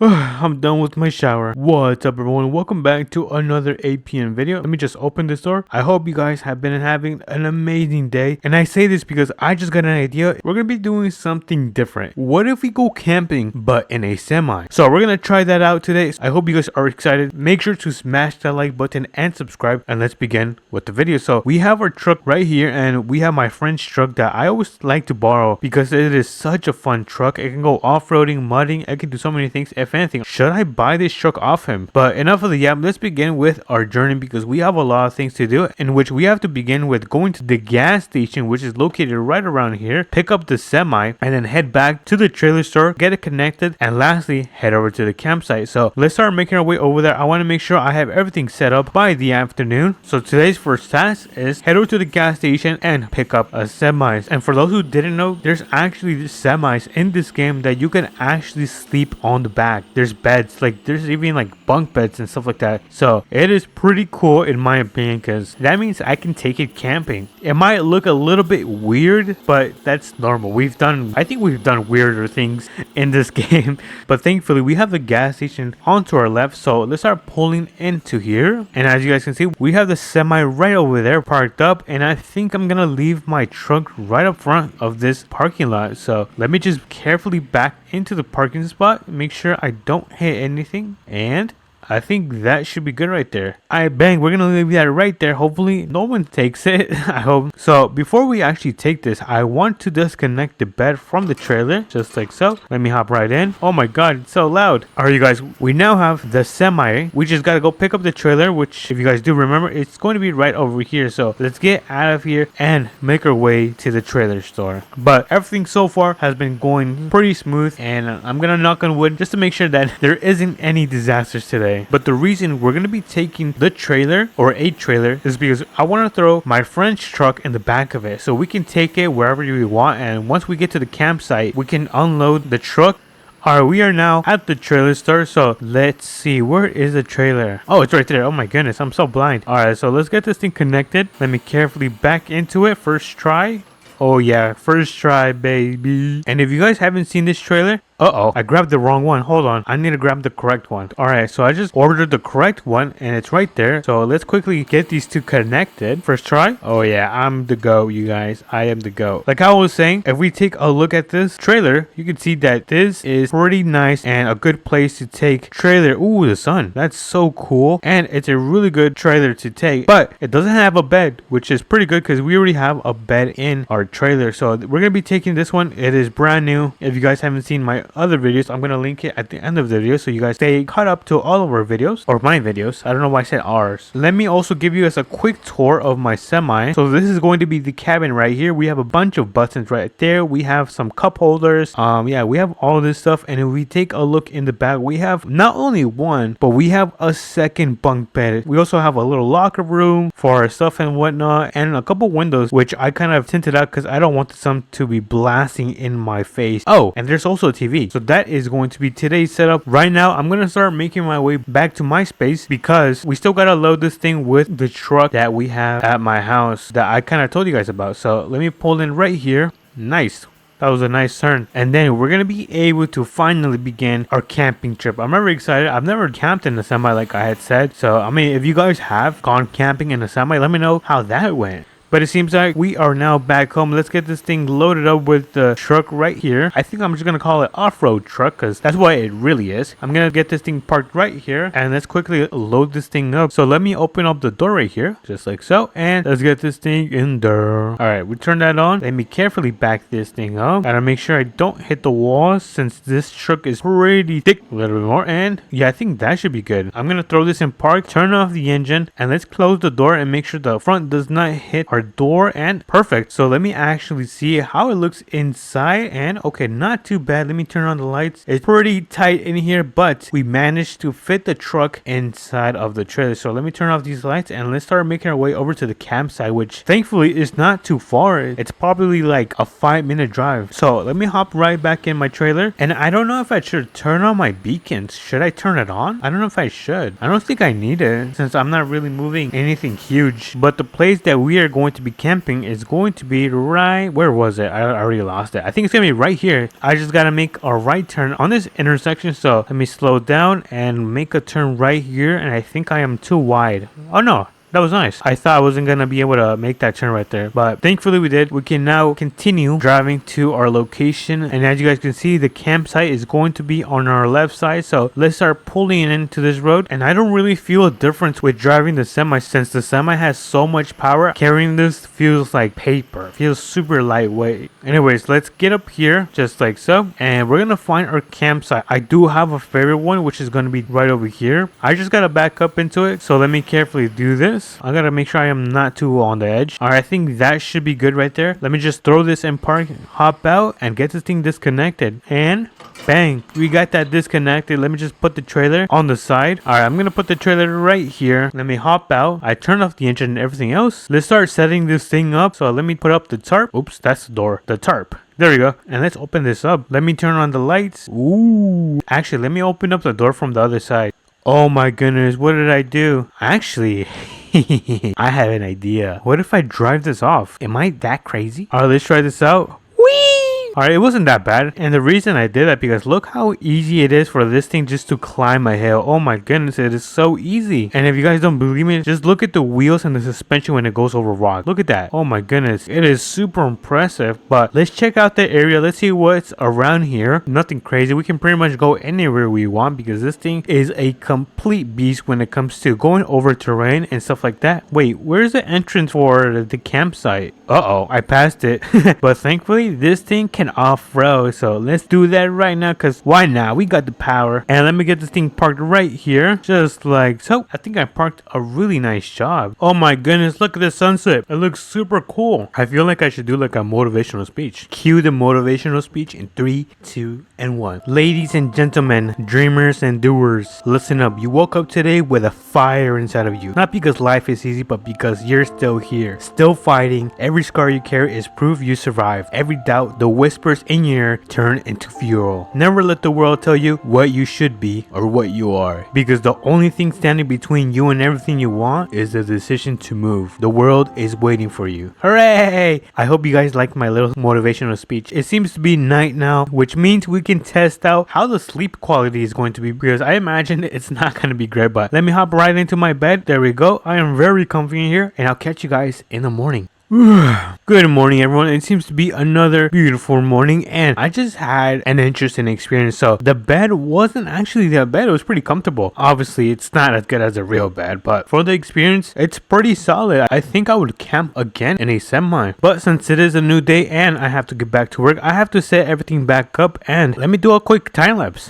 I'm done with my shower. What's up, everyone? Welcome back to another APM video. Let me just open this door. I hope you guys have been having an amazing day. And I say this because I just got an idea. We're gonna be doing something different. What if we go camping but in a semi? So we're gonna try that out today. I hope you guys are excited. Make sure to smash that like button and subscribe, and let's begin with the video. So we have our truck right here, and we have my friend's truck that I always like to borrow because it is such a fun truck. It can go off-roading, mudding. It can do so many things. If anything, should I buy this truck off him? But enough of the yap. Let's begin with our journey because we have a lot of things to do, in which we have to begin with going to the gas station, which is located right around here, pick up the semi, and then head back to the trailer store, get it connected, and lastly head over to the campsite. So let's start making our way over there. I want to make sure I have everything set up by the afternoon. So today's first task is head over to the gas station and pick up a semis. And for those who didn't know, there's actually semis in this game that you can actually sleep on the back. There's beds, like there's even like bunk beds and stuff like that. So it is pretty cool in my opinion, because that means I can take it camping. It might look a little bit weird, but that's normal. I think we've done weirder things in this game. But thankfully we have the gas station onto our left. So let's start pulling into here. And as you guys can see, we have the semi right over there parked up. And I think I'm gonna leave my truck right up front of this parking lot. So let me just carefully back into the parking spot, make sure I don't hit anything, and I think that should be good right there. Bang, we're gonna leave that right there. Hopefully no one takes it. I hope. So before we actually take this, I want to disconnect the bed from the trailer, just like so. Let me hop right in. Oh my god, it's so loud. Alright you guys, we now have the semi. We just gotta go pick up the trailer, which if you guys do remember, it's going to be right over here. So let's get out of here and make our way to the trailer store. But everything so far has been going pretty smooth, and I'm gonna knock on wood just to make sure that there isn't any disasters today. But the reason we're going to be taking the trailer or a trailer is because I want to throw my friend's truck in the back of it so we can take it wherever we want, and once we get to the campsite we can unload the truck. Alright, we are now at the trailer store, so let's see, where is the trailer? Oh, it's right there. Oh my goodness, I'm so blind. Alright, so let's get this thing connected. Let me carefully back into it. First try. Oh yeah, first try, baby. And if you guys haven't seen this trailer, I grabbed the wrong one. Hold on, I need to grab the correct one. Alright, so I just ordered the correct one and it's right there. So let's quickly get these two connected. First try. Oh yeah, I'm the GOAT, you guys. I am the GOAT. Like I was saying, if we take a look at this trailer, you can see that this is pretty nice and a good place to take trailer. Ooh, the sun. That's so cool. And it's a really good trailer to take. But it doesn't have a bed, which is pretty good because we already have a bed in our trailer. So we're going to be taking this one. It is brand new. If you guys haven't seen my other videos, I'm going to link it at the end of the video so you guys stay caught up to all of our videos, or my videos. I don't know why I said ours. Let me also give you guys a quick tour of my semi. So this is going to be the cabin right here. We have a bunch of buttons right there. We have some cup holders. Yeah, we have all this stuff. And if we take a look in the back, we have not only one, but we have a second bunk bed. We also have a little locker room for our stuff and whatnot, and a couple windows, which I kind of tinted out because I don't want the sun to be blasting in my face. Oh, and there's also a TV. So that is going to be today's setup. Right now, I'm going to start making my way back to my space because we still got to load this thing with the truck that we have at my house that I kind of told you guys about. So let me pull in right here. Nice. That was a nice turn. And then we're going to be able to finally begin our camping trip. I'm very excited. I've never camped in a semi like I had said. So, I mean, if you guys have gone camping in a semi, let me know how that went. But it seems like we are now back home. Let's get this thing loaded up with the truck right here. I think I'm just going to call it off-road truck because that's what it really is. I'm going to get this thing parked right here and let's quickly load this thing up. So let me open up the door right here, just like so. And let's get this thing in there. Alright, we turn that on. Let me carefully back this thing up. Gotta make sure I don't hit the walls since this truck is pretty thick. A little bit more. And yeah, I think that should be good. I'm going to throw this in park, turn off the engine, and let's close the door and make sure the front does not hit our door. And perfect. So let me actually see how it looks inside. And okay, not too bad. Let me turn on the lights. It's pretty tight in here, but we managed to fit the truck inside of the trailer. So let me turn off these lights and let's start making our way over to the campsite, which thankfully is not too far. It's probably like a 5-minute drive. So let me hop right back in my trailer, and I don't know if I should turn on my beacons. Should I turn it on? I don't know if I should. I don't think I need it since I'm not really moving anything huge, but the place that we are going going to be camping is going to be right, where was it? I already lost it. I think it's gonna be right here. I just gotta make a right turn on this intersection. So let me slow down and make a turn right here. And I think I am too wide. Oh no, that was nice. I thought I wasn't going to be able to make that turn right there, but thankfully we did. We can now continue driving to our location. And as you guys can see, the campsite is going to be on our left side. So let's start pulling into this road. And I don't really feel a difference with driving the semi, since the semi has so much power. Carrying this feels like paper. Feels super lightweight. Anyways, let's get up here just like so. And we're going to find our campsite. I do have a favorite one, which is going to be right over here. I just got to back up into it. So let me carefully do this. I gotta make sure I am not too on the edge. Alright, I think that should be good right there. Let me just throw this in park, hop out, and get this thing disconnected. And bang, we got that disconnected. Let me just put the trailer on the side. Alright, I'm gonna put the trailer right here. Let me hop out. I turn off the engine and everything else. Let's start setting this thing up. So let me put up the tarp. Oops, that's the door. The tarp. There we go. And let's open this up. Let me turn on the lights. Ooh. Actually, let me open up the door from the other side. Oh my goodness, what did I do? Actually, I have an idea. What if I drive this off? Am I that crazy? Alright, let's try this out. Whee! Alright, it wasn't that bad. And the reason I did that, because look how easy it is for this thing just to climb a hill. Oh my goodness, it is so easy. And if you guys don't believe me, just look at the wheels and the suspension when it goes over rock. Look at that. Oh my goodness, it is super impressive. But let's check out the area. Let's see what's around here. Nothing crazy. We can pretty much go anywhere we want, because this thing is a complete beast when it comes to going over terrain and stuff like that. Wait, where's the entrance for the campsite? Uh-oh, I passed it. But thankfully, this thing can off-road. So let's do that right now, because why not? We got the power. And let me get this thing parked right here, just like so. I think I parked a really nice job. Oh my goodness, look at the sunset. It looks super cool. I feel like I should do like a motivational speech. Cue the motivational speech in 3, 2, and 1. Ladies and gentlemen, dreamers and doers, listen up. You woke up today with a fire inside of you. Not because life is easy, but because you're still here, still fighting. Every scar you carry is proof you survived. Every doubt, the whispers in your ear turn into fuel. Never let the world tell you what you should be or what you are, because the only thing standing between you and everything you want is the decision to move. The world is waiting for you. Hooray! I hope you guys liked my little motivational speech. It seems to be night now, which means we can test out how the sleep quality is going to be, because I imagine it's not going to be great. But let me hop right into my bed. There we go. I am very comfy in here, and I'll catch you guys in the morning. Good morning, everyone. It seems to be another beautiful morning, and I just had an interesting experience. So the bed wasn't actually that bad. It was pretty comfortable. Obviously, it's not as good as a real bed, but for the experience, it's pretty solid. I think I would camp again in a semi, but since it is a new day and I have to get back to work, I have to set everything back up. And let me do a quick time lapse.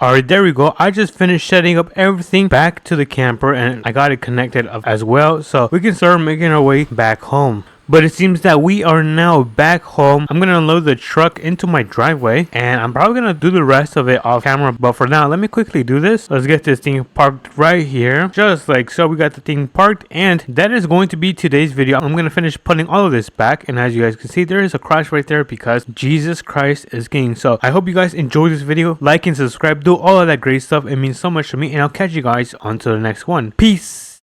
Alright, there we go. I just finished setting up everything back to the camper, and I got it connected up as well, so we can start making our way back home. But it seems that we are now back home. I'm gonna unload the truck into my driveway, and I'm probably gonna do the rest of it off camera. But for now, let me quickly do this. Let's get this thing parked right here, just like so. We got the thing parked, and that is going to be today's video. I'm gonna finish putting all of this back, and as you guys can see, there is a crash right there because Jesus Christ is king. So I hope you guys enjoyed this video. Like and subscribe, do all of that great stuff. It means so much to me, and I'll catch you guys on to the next one. Peace.